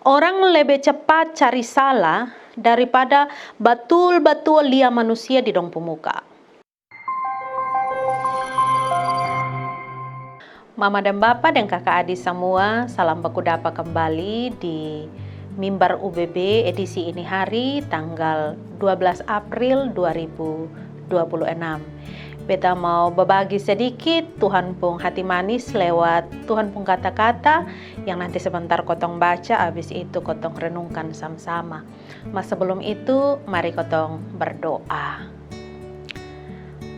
Orang lebih cepat cari salah daripada betul-betul lihat manusia di dong pemuka. Mama dan Bapa dan kakak adik semua, salam baku dapa kembali di Mimbar UBB edisi ini hari tanggal 12 April 2026. Beta mau berbagi sedikit Tuhan pun hati manis lewat Tuhan pun kata-kata yang nanti sebentar kotong baca, habis itu kotong renungkan sama-sama. Mas sebelum itu mari kotong berdoa.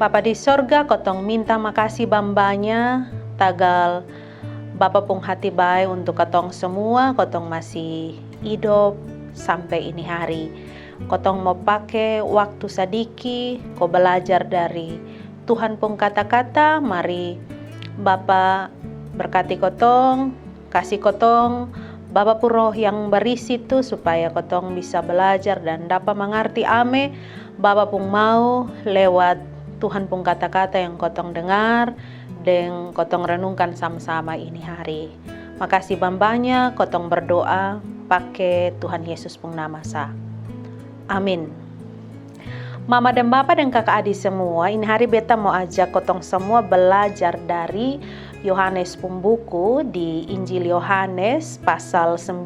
Bapa di sorga, kotong minta makasih bambanya tagal Bapa pun hati baik untuk kotong semua, kotong masih hidup sampai ini hari. Kotong mau pakai waktu sedikit, kau belajar dari Tuhan pun kata-kata, mari Bapa berkati kotong, kasih kotong Bapa pun roh yang berisi itu supaya kotong bisa belajar dan dapat mengerti ame. Bapa pun mau lewat Tuhan pun kata-kata yang kotong dengar dan kotong renungkan sama-sama ini hari. Makasih bambanya, kotong berdoa pakai Tuhan Yesus pun nama sah. Amin. Mama dan Bapa dan kakak adik semua, ini hari beta mau ajak kotong semua belajar dari Yohanes pembuku di Injil Yohanes pasal 9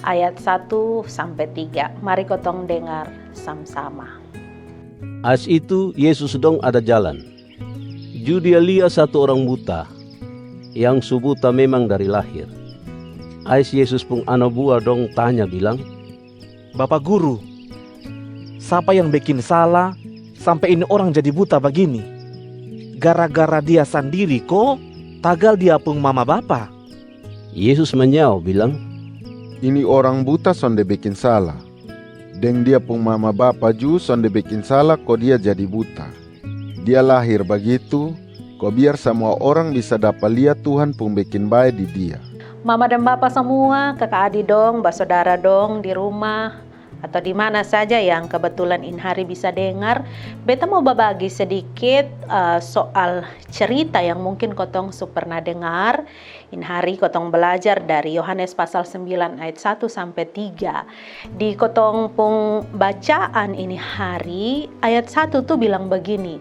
ayat 1 sampai 3. Mari kotong dengar sama-sama. As itu Yesus dong ada jalan. Dia lihat satu orang buta yang buta memang dari lahir. As Yesus pun anak buah dong tanya bilang, Bapak Guru, siapa yang bikin salah sampai ini orang jadi buta begini? Gara-gara dia sendiri kok, tagal dia pun mama bapa. Yesus menjawab bilang, ini orang buta sonde bikin salah. Deng dia pun mama bapa ju sonde bikin salah kok dia jadi buta. Dia lahir begitu, kok biar semua orang bisa dapat lihat Tuhan pun bikin baik di dia. Mama dan Bapa semua, kakak adik dong, saudara dong di rumah atau di mana saja yang kebetulan ini hari bisa dengar, beta mau berbagi sedikit soal cerita yang mungkin kotong pernah dengar. Ini hari kotong belajar dari Yohanes pasal 9 ayat 1 sampai 3. Di kotong pun bacaan ini hari ayat 1 tuh bilang begini.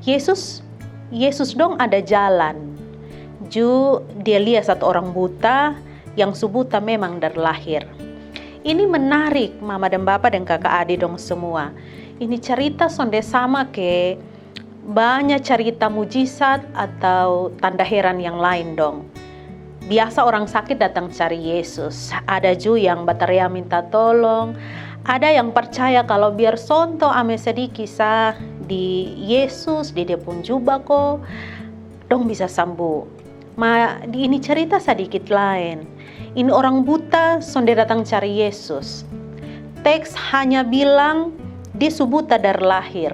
Yesus dong ada jalan. Dia lihat satu orang buta yang buta memang dari lahir. Ini menarik Mama dan Bapa dan kakak adik dong semua. Ini cerita sonde sama ke banyak cerita mujizat atau tanda heran yang lain dong. Biasa orang sakit datang cari Yesus. Ada juga yang berteriak minta tolong. Ada yang percaya kalau biar sonto ame sedikit sah di Yesus, di dia pun jubah kok, dong bisa sembuh. Ini cerita sedikit lain. Ini orang buta sonde datang cari Yesus. Teks hanya bilang dia buta dari lahir.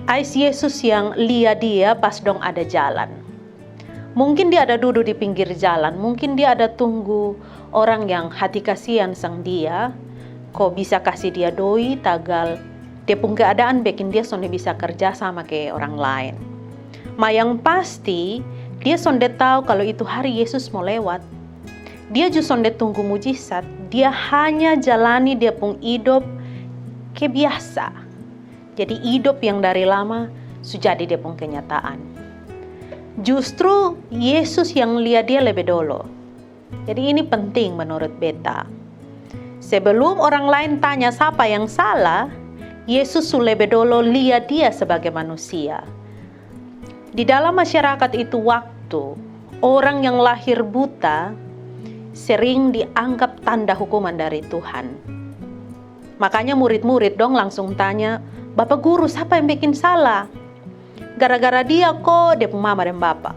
Ais Yesus yang lihat dia pas dong ada jalan. Mungkin dia ada duduk di pinggir jalan. Mungkin dia ada tunggu orang yang hati kasihan sang dia. Kok bisa kasih dia doi tagal. Dia pun keadaan bikin dia sonde bisa kerja sama ke orang lain. Yang pasti dia sonde tahu kalau itu hari Yesus mau lewat. Dia justru sonde tunggu mujizat. Dia hanya jalani dia pun hidup kebiasa. Jadi hidup yang dari lama sudah jadi dia pun kenyataan. Justru Yesus yang lihat dia lebih dulu. Jadi ini penting menurut beta. Sebelum orang lain tanya siapa yang salah, Yesus lebih dulu lihat dia sebagai manusia. Di dalam masyarakat itu waktu orang yang lahir buta sering dianggap tanda hukuman dari Tuhan. Makanya murid-murid dong langsung tanya, Bapak Guru siapa yang bikin salah? Gara-gara dia kok, dia mama dan Bapak.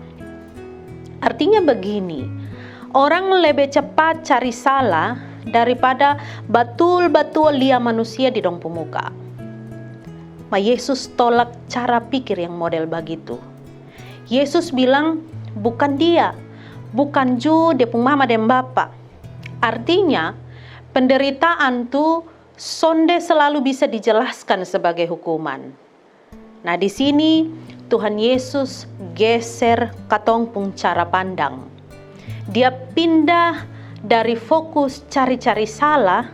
Artinya begini, orang lebih cepat cari salah daripada betul-betul lihat manusia di dong pemuka. Yesus tolak cara pikir yang model begitu. Yesus bilang, bukan dia, bukan dia pun mama dan Bapa. Artinya penderitaan tuh sonde selalu bisa dijelaskan sebagai hukuman. Nah di sini Tuhan Yesus geser katong pun cara pandang. Dia pindah dari fokus cari-cari salah,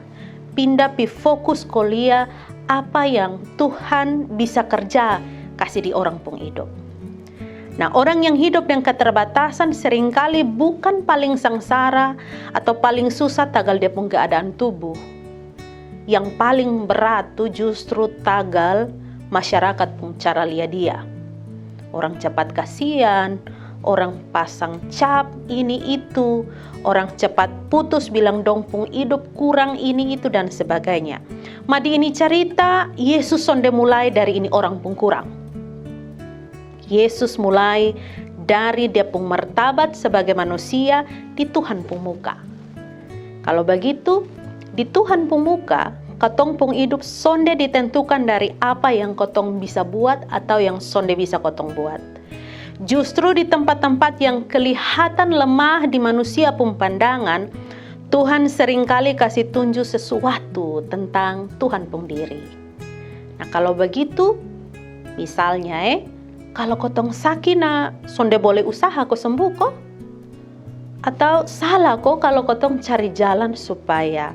pindah pi fokus kuliah apa yang Tuhan bisa kerja kasih di orang pun hidup. Nah, orang yang hidup dengan keterbatasan seringkali bukan paling sengsara atau paling susah tagal dia pun keadaan tubuh. Yang paling berat tuh justru tagal masyarakat pun cara lihat dia. Orang cepat kasihan, orang pasang cap ini itu, orang cepat putus bilang dong pun hidup kurang ini itu dan sebagainya. Madi ini cerita Yesus sonde mulai dari ini orang pun kurang. Yesus mulai dari dia pun martabat sebagai manusia di Tuhan pun muka. Kalau begitu, di Tuhan pun muka, kotong pun hidup sonde ditentukan dari apa yang kotong bisa buat atau yang sonde bisa kotong buat. Justru di tempat-tempat yang kelihatan lemah di manusia pun pandangan, Tuhan seringkali kasih tunjuk sesuatu tentang Tuhan pun diri. Nah, kalau begitu, misalnya kalau kotong sakit sonde boleh usaha kok sembuh kok? Atau salah kok kalau kotong cari jalan supaya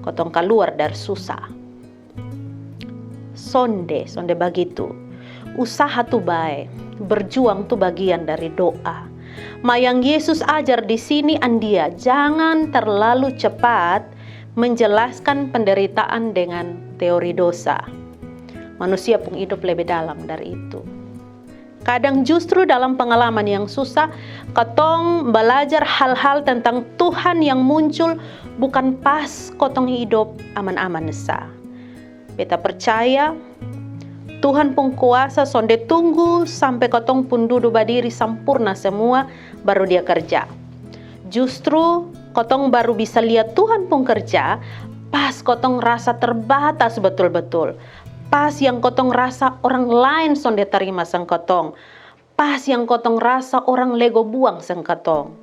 kotong keluar dari susah? Sonde begitu. Usaha tuh baik, berjuang tuh bagian dari doa. Yang Yesus ajar di sini andia, jangan terlalu cepat menjelaskan penderitaan dengan teori dosa. Manusia pun hidup lebih dalam dari itu. Kadang justru dalam pengalaman yang susah, kotong belajar hal-hal tentang Tuhan yang muncul bukan pas kotong hidup aman-aman sah. Beta percaya Tuhan pun kuasa sonde tunggu sampai kotong pun duduk berdiri sempurna semua baru dia kerja. Justru kotong baru bisa lihat Tuhan pun kerja pas kotong rasa terbatas betul-betul. Pas yang kotong rasa orang lain sonde terima sang kotong. Pas yang kotong rasa orang lego buang sang kotong.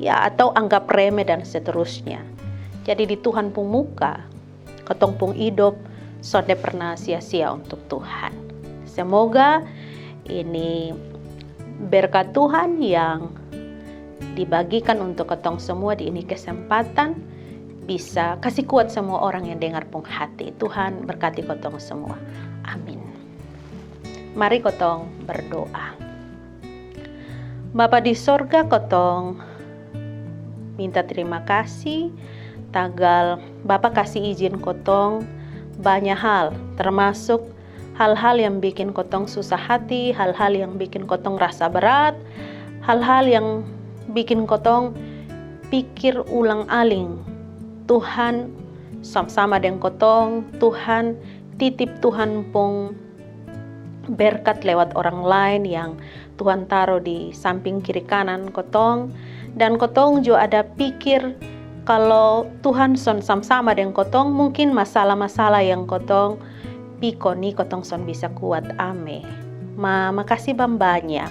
Ya, atau anggap remeh dan seterusnya. Jadi di Tuhan pun muka, kotong pun hidup sonde pernah sia-sia untuk Tuhan. Semoga ini berkat Tuhan yang dibagikan untuk kotong semua di ini kesempatan bisa kasih kuat semua orang yang dengar pun hati. Tuhan berkati kotong semua. Amin. Mari kotong berdoa. Bapa di sorga, kotong minta terima kasih tagal Bapa kasih izin kotong banyak hal, termasuk hal-hal yang bikin kotong susah hati, hal-hal yang bikin kotong rasa berat, hal-hal yang bikin kotong pikir ulang-aling. Tuhan sama-sama dengan kotong, Tuhan titip Tuhan pun berkat lewat orang lain yang Tuhan taruh di samping kiri kanan kotong, dan kotong juga ada pikir kalau Tuhan son sama-sama dengan kotong, mungkin masalah-masalah yang kotong pikoni kotong son bisa kuat. Amin. Makasih banyak.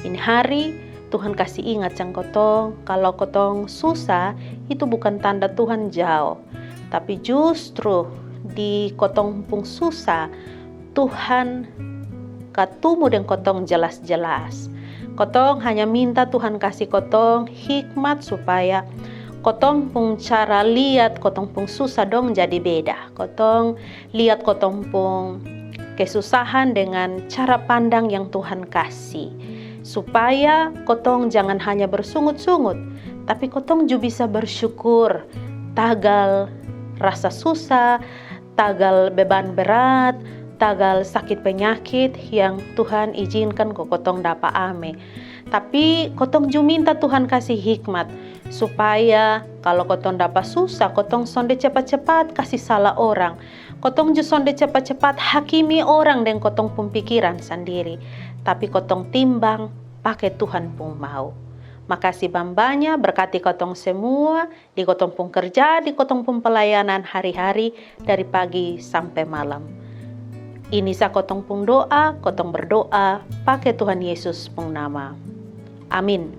Ini hari Tuhan kasih ingat sang kotong, kalau kotong susah itu bukan tanda Tuhan jauh, tapi justru di kotong pun susah Tuhan ketemu dengan kotong jelas-jelas. Kotong hanya minta Tuhan kasih kotong hikmat supaya kotong pun cara lihat kotong pun susah dong jadi beda. Kotong lihat kotong pun kesusahan dengan cara pandang yang Tuhan kasih. Supaya kotong jangan hanya bersungut-sungut, tapi kotong juga bisa bersyukur. Tagal rasa susah, tagal beban berat, tagal sakit penyakit yang Tuhan izinkan kok kotong dapat ame. Tapi kotong juga minta Tuhan kasih hikmat, supaya kalau kotong dapat susah, kotong sonde cepat-cepat kasih salah orang. Kotong juga sonde cepat-cepat hakimi orang dengan kotong pun pikiran sendiri. Tapi kotong timbang pakai Tuhan pun mau. Makasih banyak, berkati kotong semua di kotong pun kerja, di kotong pun pelayanan hari-hari dari pagi sampai malam. Ini sa kotong pun doa, kotong berdoa pakai Tuhan Yesus pun nama. Amin.